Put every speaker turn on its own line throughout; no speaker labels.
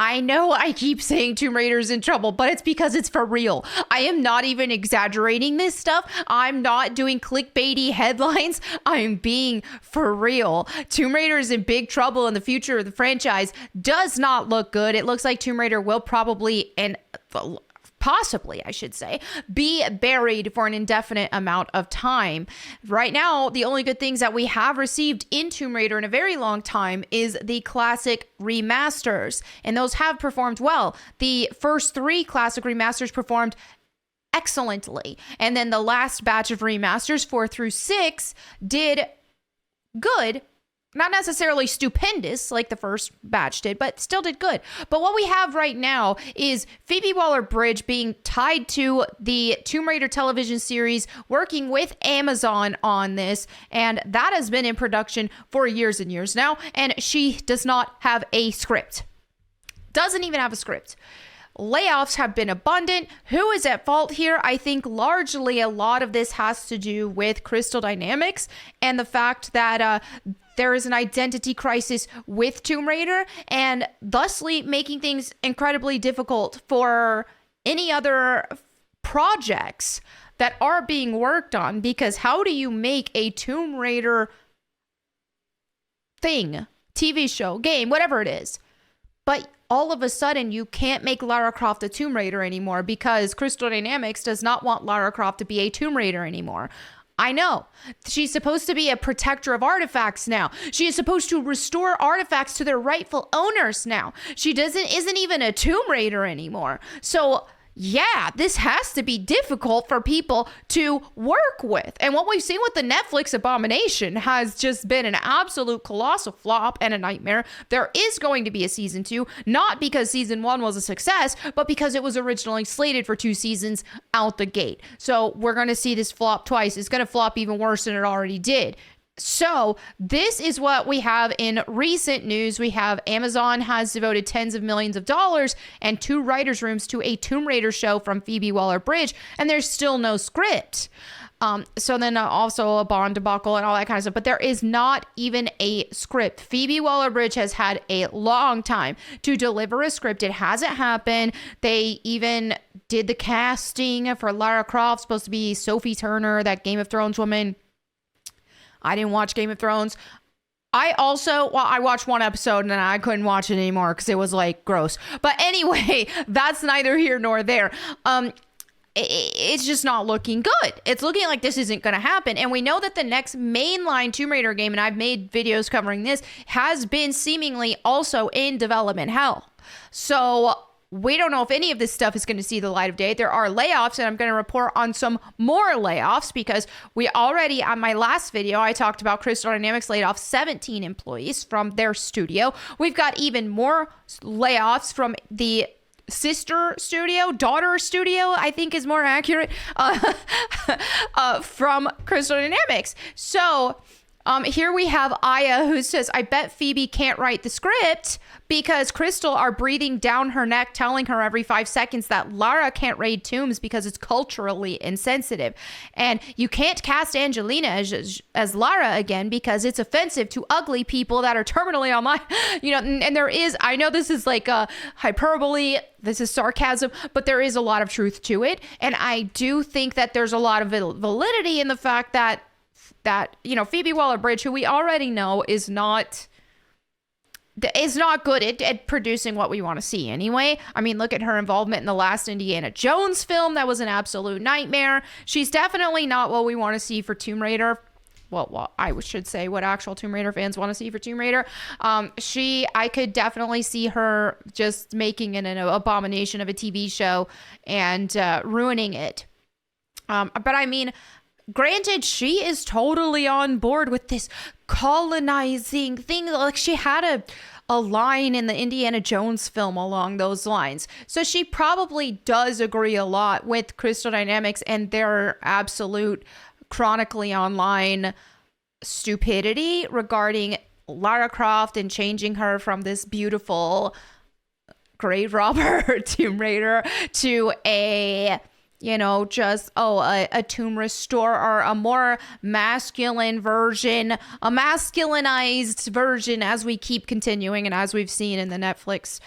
I know I keep saying Tomb Raider's in trouble, but it's because it's for real. I am not even exaggerating this stuff. I'm not doing clickbaity headlines. I'm being for real. Tomb Raider is in big trouble, and the future of the franchise does not look good. It looks like Tomb Raider will probably, and possibly, I should say, be buried for an indefinite amount of time. Right now, the only good things that we have received in Tomb Raider in a very long time is the classic remasters, and those have performed well. The first 3 classic remasters performed excellently, and then the last batch of remasters, 4 through 6, did good. Not necessarily stupendous like the first batch did, but still did good. But what we have right now is Phoebe Waller Bridge being tied to the Tomb Raider television series, working with Amazon on this, and that has been in production for years and years now, and she does not have a script. Doesn't even have a script. Layoffs have been abundant. Who is at fault here? I think largely a lot of this has to do with Crystal Dynamics and the fact that there is an identity crisis with Tomb Raider, and thusly making things incredibly difficult for any other projects that are being worked on. Because how do you make a Tomb Raider thing, TV show, game, whatever it is, but all of a sudden you can't make Lara Croft a Tomb Raider anymore because Crystal Dynamics does not want Lara Croft to be a Tomb Raider anymore? I know. She's supposed to be a protector of artifacts now. She is supposed to restore artifacts to their rightful owners now. She isn't even a Tomb Raider anymore. So yeah, this has to be difficult for people to work with. And what we've seen with the Netflix Abomination has just been an absolute colossal flop and a nightmare. There is going to be a season 2, not because season 1 was a success, but because it was originally slated for 2 seasons out the gate. So we're going to see this flop twice. It's going to flop even worse than it already did. So this is what we have in recent news. We have Amazon has devoted tens of millions of dollars and 2 writers' rooms to a Tomb Raider show from Phoebe Waller Bridge, and there's still no script. So then also a bond debacle and all that kind of stuff, but there is not even a script. Phoebe Waller Bridge has had a long time to deliver a script. It hasn't happened. They even did the casting for Lara Croft, supposed to be Sophie Turner, that Game of Thrones woman. I didn't watch Game of Thrones. I watched 1 episode and then I couldn't watch it anymore because it was like gross. But anyway, that's neither here nor there. It's just not looking good. It's looking like this isn't going to happen. And we know that the next mainline Tomb Raider game, and I've made videos covering this, has been seemingly also in development hell. So we don't know if any of this stuff is going to see the light of day. There are layoffs, and I'm going to report on some more layoffs because we already, on my last video, I talked about Crystal Dynamics laid off 17 employees from their studio. We've got even more layoffs from the daughter studio, I think is more accurate, from Crystal Dynamics. So here we have Aya, who says, I bet Phoebe can't write the script because Crystal are breathing down her neck, telling her every 5 seconds that Lara can't raid tombs because it's culturally insensitive. And you can't cast Angelina as Lara again because it's offensive to ugly people that are terminally online. And there is, I know this is like a hyperbole, this is sarcasm, but there is a lot of truth to it. And I do think that there's a lot of validity in the fact that Phoebe Waller Bridge, who we already know is not good at producing what we want to see anyway. I mean, look at her involvement in the last Indiana Jones film. That was an absolute nightmare. She's definitely not what we want to see for Tomb Raider. Well, I should say what actual Tomb Raider fans want to see for Tomb Raider. I could definitely see her just making an abomination of a TV show and ruining it. But I mean, granted, she is totally on board with this colonizing thing. Like, she had a line in the Indiana Jones film along those lines. So she probably does agree a lot with Crystal Dynamics and their absolute chronically online stupidity regarding Lara Croft and changing her from this beautiful grave robber Tomb Raider to a tomb restorer or a more masculine version, a masculinized version, as we keep continuing and as we've seen in the Netflix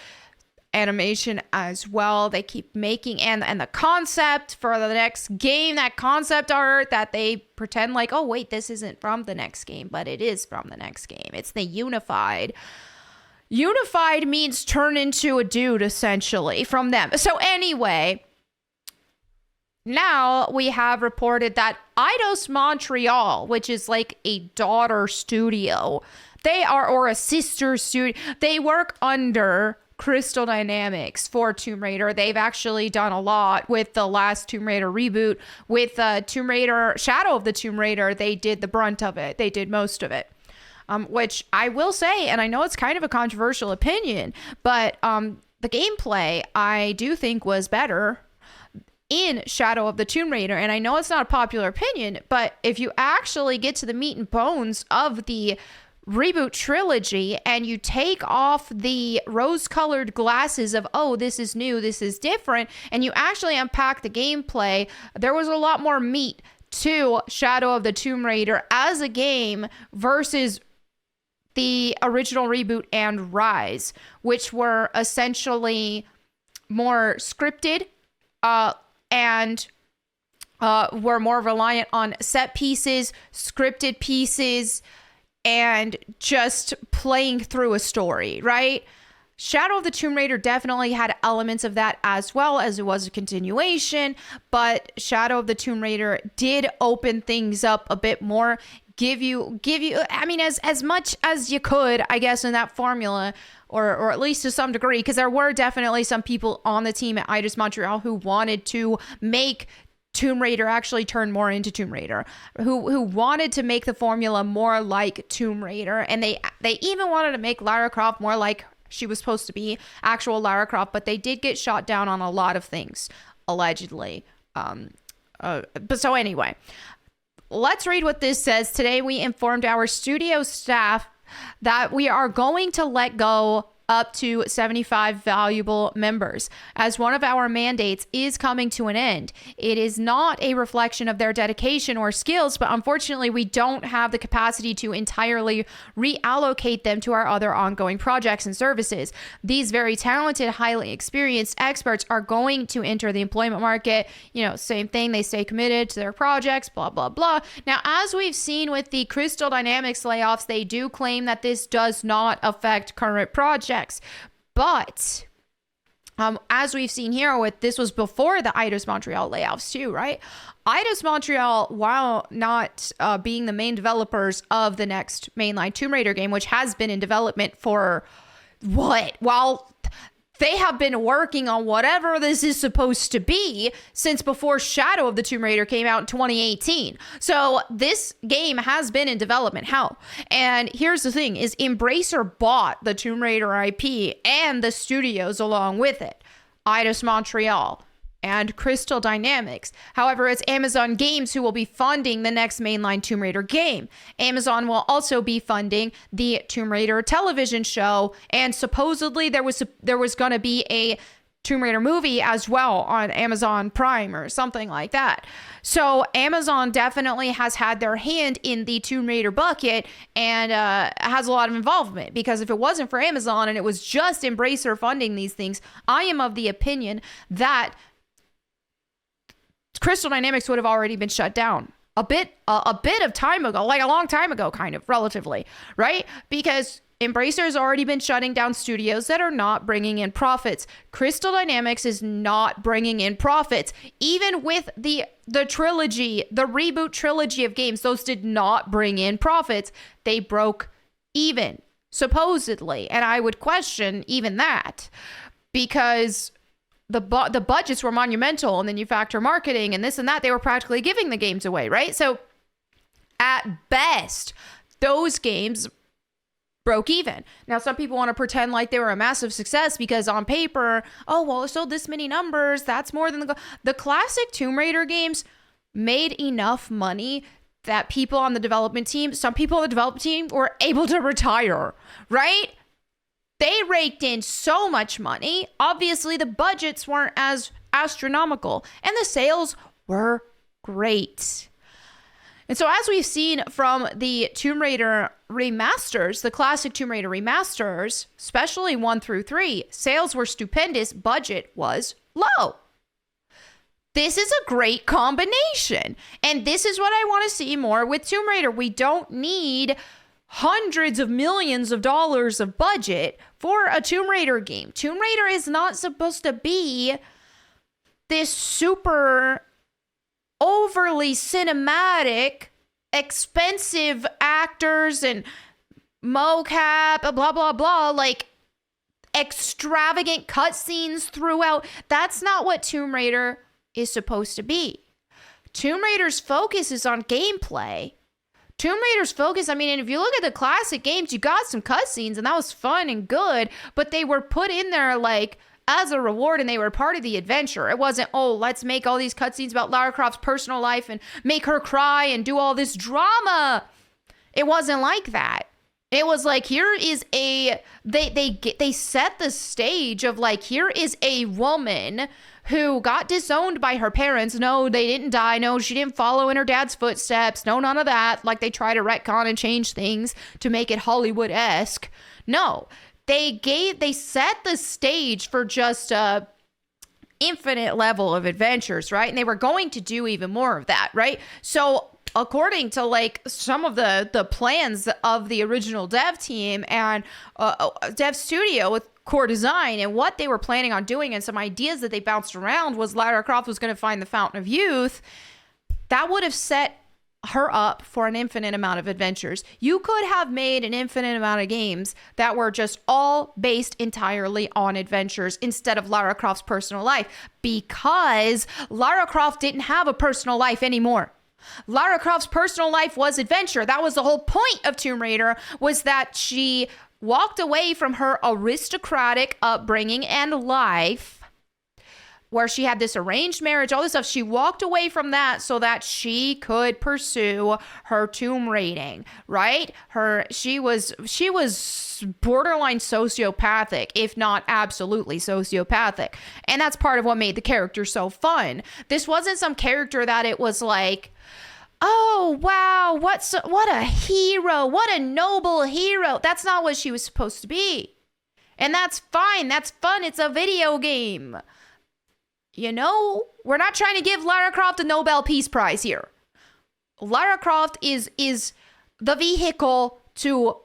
animation as well. They keep making and the concept for the next game, that concept art that they pretend like, oh wait, this isn't from the next game, but it is from the next game. It's the unified. Unified means turn into a dude, essentially, from them. So anyway, now we have reported that Eidos Montreal, which is like a daughter studio, or a sister studio, they work under Crystal Dynamics for Tomb Raider. They've actually done a lot with the last Tomb Raider reboot. With Tomb Raider, Shadow of the Tomb Raider, they did the brunt of it. They did most of it. Which I will say, and I know it's kind of a controversial opinion, but the gameplay I do think was better in Shadow of the Tomb Raider. And I know it's not a popular opinion, but if you actually get to the meat and bones of the reboot trilogy and you take off the rose-colored glasses of, oh, this is new, this is different, and you actually unpack the gameplay, there was a lot more meat to Shadow of the Tomb Raider as a game versus the original reboot and Rise, which were essentially more scripted and were more reliant on set pieces, scripted pieces, and just playing through a story, right? Shadow of the Tomb Raider definitely had elements of that as well, as it was a continuation, but Shadow of the Tomb Raider did open things up a bit more, give you I mean, as much as you could, I guess, in that formula, or at least to some degree, because there were definitely some people on the team at Eidos Montreal who wanted to make Tomb Raider actually turn more into Tomb Raider, who wanted to make the formula more like Tomb Raider, and they even wanted to make Lara Croft more like she was supposed to be, actual Lara Croft, but they did get shot down on a lot of things, allegedly. But so anyway, let's read what this says. Today we informed our studio staff that we are going to let go up to 75 valuable members, as one of our mandates is coming to an end. It is not a reflection of their dedication or skills, but unfortunately we don't have the capacity to entirely reallocate them to our other ongoing projects and services. These very talented, highly experienced experts are going to enter the employment market. You know, same thing, they stay committed to their projects, blah, blah, blah. Now, as we've seen with the Crystal Dynamics layoffs, they do claim that this does not affect current projects. But as we've seen here, this was before the Eidos Montreal layoffs too, right? Eidos Montreal, while not being the main developers of the next mainline Tomb Raider game, which has been in development for while they have been working on whatever this is supposed to be since before Shadow of the Tomb Raider came out in 2018. So this game has been in development. How? And here's the thing is Embracer bought the Tomb Raider IP and the studios along with it. Eidos Montreal and Crystal Dynamics. However, it's Amazon Games who will be funding the next mainline Tomb Raider game. Amazon will also be funding the Tomb Raider television show, and supposedly there was going to be a Tomb Raider movie as well on Amazon Prime or something like that. So Amazon definitely has had their hand in the Tomb Raider bucket and has a lot of involvement, because if it wasn't for Amazon and it was just Embracer funding these things, I am of the opinion that Crystal Dynamics would have already been shut down a bit of time ago, like a long time ago, kind of, relatively, right? Because Embracer has already been shutting down studios that are not bringing in profits. Crystal Dynamics is not bringing in profits. Even with the trilogy, the reboot trilogy of games, those did not bring in profits. They broke even, supposedly. And I would question even that, because the budgets were monumental, and then you factor marketing and this and that, they were practically giving the games away, right? So at best, those games broke even. Now, some people want to pretend like they were a massive success because on paper, oh, well, it sold this many numbers, that's more than the classic Tomb Raider games made enough money that people on the development team, some people on the development team were able to retire, right? They raked in so much money. Obviously, the budgets weren't as astronomical, and the sales were great. And so as we've seen from the Tomb Raider remasters, the classic Tomb Raider remasters, especially 1 through 3, sales were stupendous, budget was low. This is a great combination. And this is what I want to see more with Tomb Raider. We don't need hundreds of millions of dollars of budget for a Tomb Raider game. Tomb Raider is not supposed to be this super overly cinematic, expensive actors and mocap, blah, blah, blah, like extravagant cutscenes throughout. That's not what Tomb Raider is supposed to be. Tomb Raider's focus is on gameplay. Tomb Raider's focus, I mean, and if you look at the classic games, you got some cutscenes and that was fun and good, but they were put in there like as a reward and they were part of the adventure. It wasn't, oh, let's make all these cutscenes about Lara Croft's personal life and make her cry and do all this drama. It wasn't like that. It was like, here is they set the stage of like, here is a woman who got disowned by her parents. No, they didn't die. No, she didn't follow in her dad's footsteps. No, none of that. Like they try to retcon and change things to make it Hollywood-esque. No, they set the stage for just a infinite level of adventures, right? And they were going to do even more of that, right? So according to like some of the plans of the original dev team and dev studio with core design and what they were planning on doing and some ideas that they bounced around was Lara Croft was going to find the Fountain of Youth. That would have set her up for an infinite amount of adventures. You could have made an infinite amount of games that were just all based entirely on adventures instead of Lara Croft's personal life, because Lara Croft didn't have a personal life anymore. Lara Croft's personal life was adventure. That was the whole point of Tomb Raider, was that she walked away from her aristocratic upbringing and life, where she had this arranged marriage, all this stuff. She walked away from that so that she could pursue her tomb raiding, right? She was borderline sociopathic, if not absolutely sociopathic. And that's part of what made the character so fun. This wasn't some character that it was like, oh, wow, what a hero, what a noble hero. That's not what she was supposed to be. And that's fine, that's fun, it's a video game. You know, we're not trying to give Lara Croft a Nobel Peace Prize here. Lara Croft is the vehicle to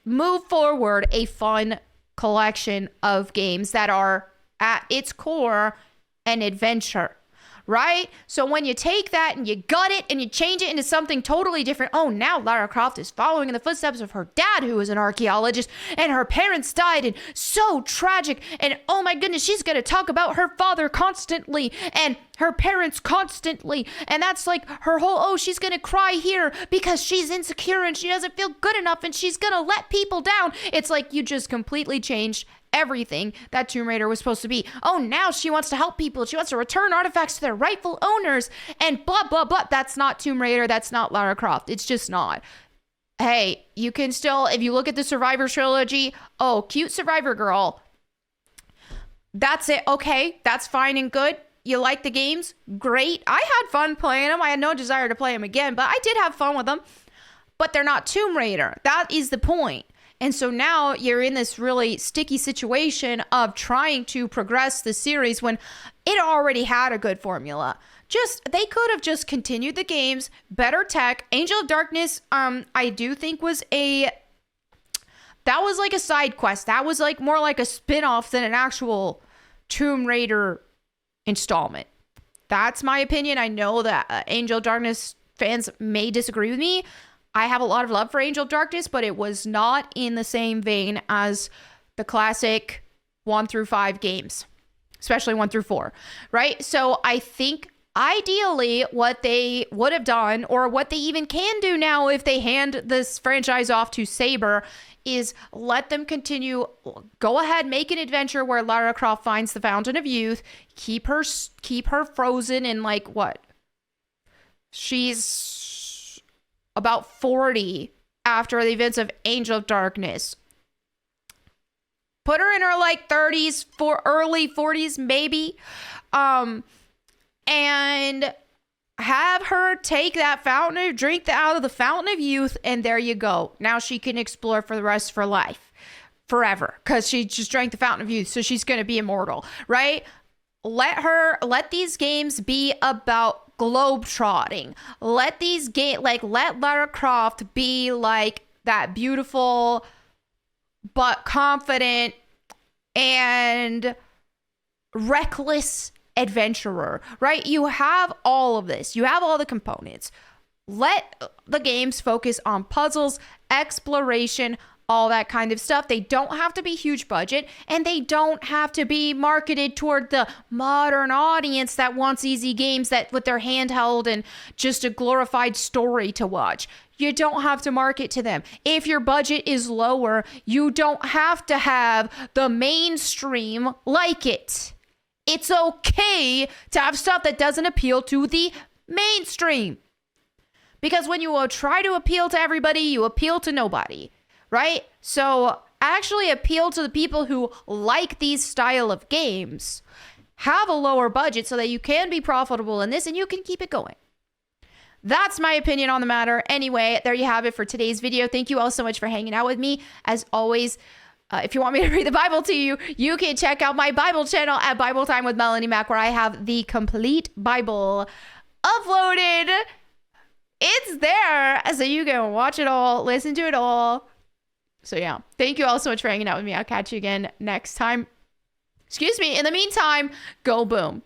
move forward a fun collection of games that are at its core an adventure. Right? So when you take that and you gut it and you change it into something totally different, oh, now Lara Croft is following in the footsteps of her dad, who was an archaeologist, and her parents died, and so tragic, and oh my goodness, she's going to talk about her father constantly, and her parents constantly, and that's like her whole, oh, she's going to cry here because she's insecure and she doesn't feel good enough and she's going to let people down. It's like you just completely changed everything that Tomb Raider was supposed to be. Oh, now she wants to help people. She wants to return artifacts to their rightful owners and blah, blah, blah. That's not Tomb Raider. That's not Lara Croft. It's just not. Hey, you can still, if you look at the Survivor trilogy, oh, cute Survivor girl. That's it. Okay, that's fine and good. You like the games? Great. I had fun playing them. I had no desire to play them again, but I did have fun with them. But they're not Tomb Raider. That is the point. And so now you're in this really sticky situation of trying to progress the series when it already had a good formula. They could have just continued the games, better tech. Angel of Darkness, I do think that was like a side quest. That was like more like a spin-off than an actual Tomb Raider installment. That's my opinion. I know that Angel of Darkness fans may disagree with me. I have a lot of love for Angel of Darkness, but it was not in the same vein as the classic 1 through 5 games, especially 1 through 4, right? So I think ideally what they would have done, or what they even can do now if they hand this franchise off to Saber, is let them continue, go ahead, make an adventure where Lara Croft finds the Fountain of Youth, keep her frozen in like what? She's about 40 after the events of Angel of Darkness. Put her in her like 30s, early 40s maybe. And have her take that drink out of the fountain of youth, and there you go. Now she can explore for the rest of her life. Forever. Because she just drank the fountain of youth, so she's going to be immortal, right? Let these games be about globetrotting. Let Lara Croft be like that beautiful but confident and reckless adventurer, right? You have all of this. You have all the components. Let the games focus on puzzles, exploration, all that kind of stuff. They don't have to be huge budget, and they don't have to be marketed toward the modern audience that wants easy games that with their handheld and just a glorified story to watch. You don't have to market to them. If your budget is lower, you don't have to have the mainstream like it. It's okay to have stuff that doesn't appeal to the mainstream. Because when you try to appeal to everybody, you appeal to nobody, right? So actually appeal to the people who like these style of games. Have a lower budget so that you can be profitable in this and you can keep it going. That's my opinion on the matter. Anyway, there you have it for today's video. Thank you all so much for hanging out with me. As always, if you want me to read the Bible to you, you can check out my Bible channel at Bible Time with Melanie Mac, where I have the complete Bible uploaded. It's there, so you can watch it all, listen to it all. So yeah, thank you all so much for hanging out with me. I'll catch you again next time. Excuse me. In the meantime, go boom.